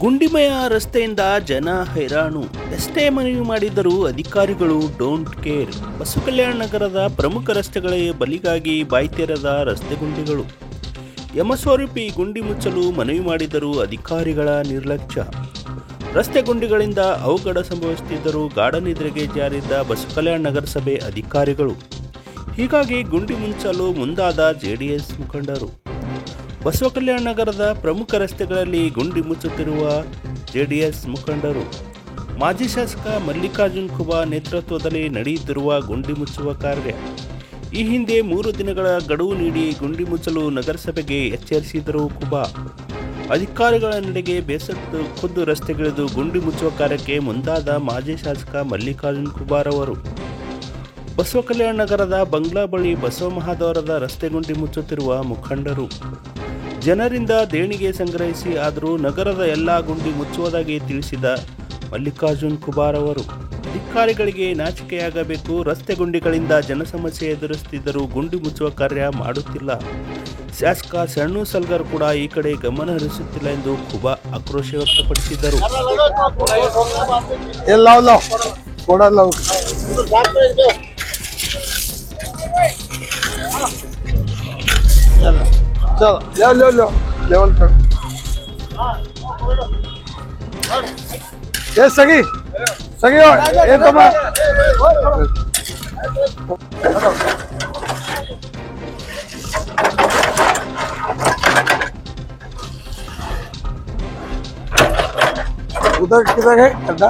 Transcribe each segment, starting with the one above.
ಗುಂಡಿಮಯ ರಸ್ತೆಯಿಂದ ಜನ ಹೈರಾಣು. ಎಷ್ಟೇ ಮನವಿ ಮಾಡಿದರೂ ಅಧಿಕಾರಿಗಳು ಡೋಂಟ್ ಕೇರ್. ಬಸವಕಲ್ಯಾಣ ನಗರದ ಪ್ರಮುಖ ರಸ್ತೆಗಳ ಬಲಿಗಾಗಿ ಬಾಯ್ತೆರೆದ ರಸ್ತೆ ಗುಂಡಿಗಳು. ಯಮಸ್ವರೂಪಿ ಗುಂಡಿ ಮುಚ್ಚಲು ಮನವಿ ಮಾಡಿದರೂ ಅಧಿಕಾರಿಗಳ ನಿರ್ಲಕ್ಷ್ಯ. ರಸ್ತೆ ಗುಂಡಿಗಳಿಂದ ಅವಘಡ ಸಂಭವಿಸುತ್ತಿದ್ದರೂ ಗಾಢ ನಿದ್ರೆಗೆ ಜಾರಿದ್ದ ಬಸವಕಲ್ಯಾಣ ನಗರಸಭೆ ಅಧಿಕಾರಿಗಳು. ಹೀಗಾಗಿ ಗುಂಡಿ ಮುಚ್ಚಲು ಮುಂದಾದ ಜೆಡಿಎಸ್ ಮುಖಂಡರು. ಬಸವಕಲ್ಯಾಣ ನಗರದ ಪ್ರಮುಖ ರಸ್ತೆಗಳಲ್ಲಿ ಗುಂಡಿ ಮುಚ್ಚುತ್ತಿರುವ ಜೆಡಿಎಸ್ ಮುಖಂಡರು. ಮಾಜಿ ಶಾಸಕ ಮಲ್ಲಿಕಾರ್ಜುನ್ ಖುಬಾ ನೇತೃತ್ವದಲ್ಲಿ ನಡೆಯುತ್ತಿರುವ ಗುಂಡಿ ಮುಚ್ಚುವ ಕಾರ್ಯ. ಈ ಹಿಂದೆ 3 ದಿನಗಳ ಗಡುವು ನೀಡಿ ಗುಂಡಿ ಮುಚ್ಚಲು ನಗರಸಭೆಗೆ ಎಚ್ಚರಿಸಿದರು ಖುಬಾ. ಅಧಿಕಾರಿಗಳ ನಡೆಗೆ ಬೇಸತ್ತು ಖುದ್ದು ರಸ್ತೆಗಿಳಿದು ಗುಂಡಿ ಮುಚ್ಚುವ ಕಾರ್ಯಕ್ಕೆ ಮುಂದಾದ ಮಾಜಿ ಶಾಸಕ ಮಲ್ಲಿಕಾರ್ಜುನ್ ಖುಬಾರವರು. ಬಸವಕಲ್ಯಾಣ ನಗರದ ಬಂಗ್ಲಾ ಬಳಿ ಬಸವ ಮಹಾದ್ವಾರದ ರಸ್ತೆ ಗುಂಡಿ ಮುಚ್ಚುತ್ತಿರುವ ಮುಖಂಡರು. ಜನರಿಂದ ದೇಣಿಗೆ ಸಂಗ್ರಹಿಸಿ ಆದರೂ ನಗರದ ಎಲ್ಲ ಗುಂಡಿ ಮುಚ್ಚುವುದಾಗಿ ತಿಳಿಸಿದ ಮಲ್ಲಿಕಾರ್ಜುನ್ ಖುಬಾರವರು. ಅಧಿಕಾರಿಗಳಿಗೆ ನಾಚಿಕೆಯಾಗಬೇಕು. ರಸ್ತೆ ಗುಂಡಿಗಳಿಂದ ಜನಸಮಸ್ಯೆ ಎದುರಿಸುತ್ತಿದ್ದರೂ ಗುಂಡಿ ಮುಚ್ಚುವ ಕಾರ್ಯ ಮಾಡುತ್ತಿಲ್ಲ. ಶಾಸಕ ಸಣ್ಣು ಸಲ್ಗರ್ ಕೂಡ ಈ ಕಡೆ ಗಮನ ಹರಿಸುತ್ತಿಲ್ಲ ಎಂದು ಖುಬಾ ಆಕ್ರೋಶ ವ್ಯಕ್ತಪಡಿಸಿದರು. लेवल पर ये सगी सगी ये तो मैं उधर किधर है अड्डा?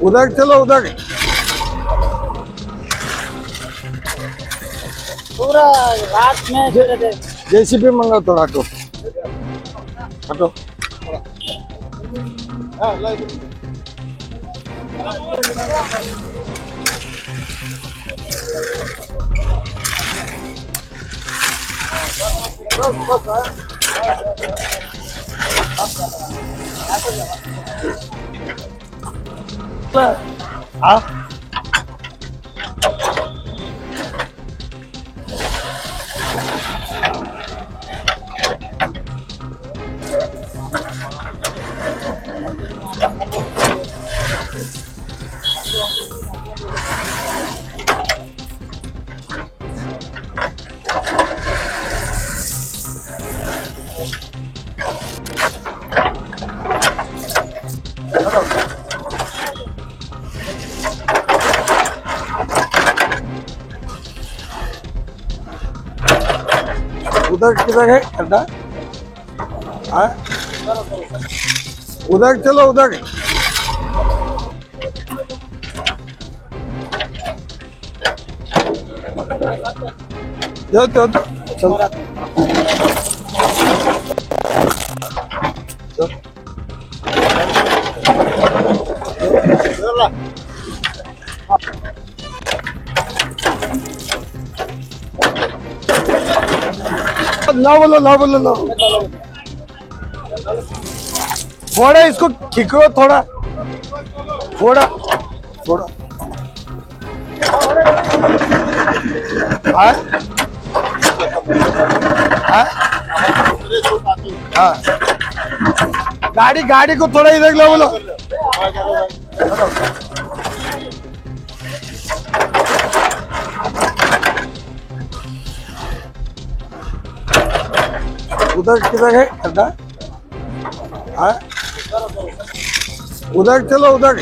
उधर चलो उधर पूरा रात में जेसीबी मंगा थोड़ा हटो हटो हाँ उधर किधर है अड्डा? उधर चलो उधर चलो ना बोलो थोड़ा इसको खिकरो थोड़ा थोड़ा थोड़ा हाँ हाँ गाड़ी को थोड़ा इधर लो बोलो उधर किधर है अड्डा? हाँ उधर चलो उधर